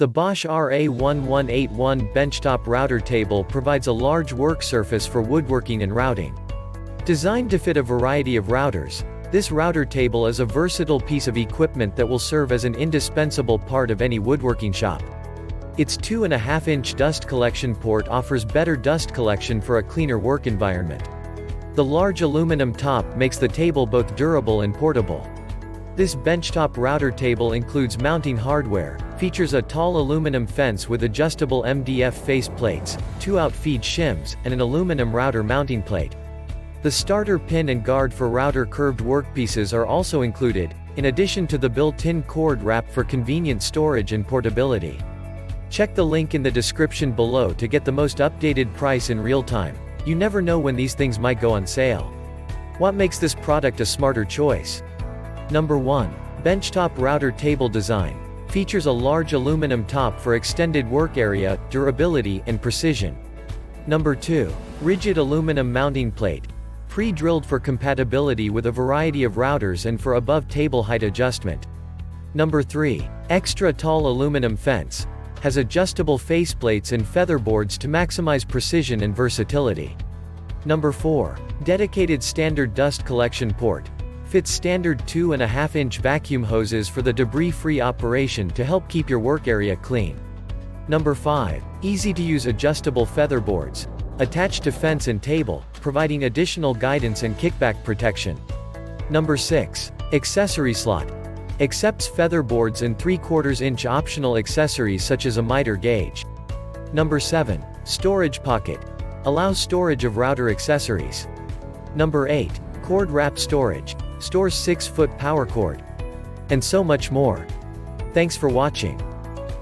The Bosch RA1181 benchtop router table provides a large work surface for woodworking and routing. Designed to fit a variety of routers, this router table is a versatile piece of equipment that will serve as an indispensable part of any woodworking shop. Its 2.5-inch dust collection port offers better dust collection for a cleaner work environment. The large aluminum top makes the table both durable and portable. This benchtop router table includes mounting hardware, features a tall aluminum fence with adjustable MDF face plates, 2 out-feed shims, and an aluminum router mounting plate. The starter pin and guard for router curved workpieces are also included, in addition to the built-in cord wrap for convenient storage and portability. Check the link in the description below to get the most updated price in real time. You never know when these things might go on sale. What makes this product a smarter choice? Number 1. Benchtop router table design. Features a large aluminum top for extended work area, durability, and precision. Number 2. Rigid aluminum mounting plate. Pre-drilled for compatibility with a variety of routers and for above table height adjustment. Number 3. Extra tall aluminum fence. Has adjustable faceplates and featherboards to maximize precision and versatility. Number 4. Dedicated standard dust collection port. Fits standard 2.5-inch vacuum hoses for the debris-free operation to help keep your work area clean. Number 5. Easy-to-use adjustable featherboards. Attached to fence and table, providing additional guidance and kickback protection. Number 6. Accessory slot. Accepts featherboards and 3/4-inch optional accessories such as a mitre gauge. Number 7. Storage pocket. Allows storage of router accessories. Number 8. Cord wrap storage. Stores 6-foot power cord. And so much more. Thanks for watching.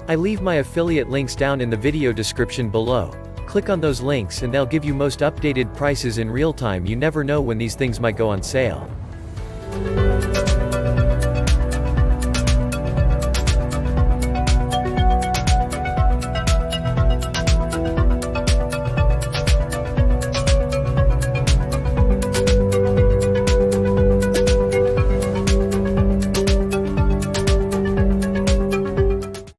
I leave my affiliate links down in the video description below. Click on those links and they'll give you most updated prices in real time. You never know when these things might go on sale.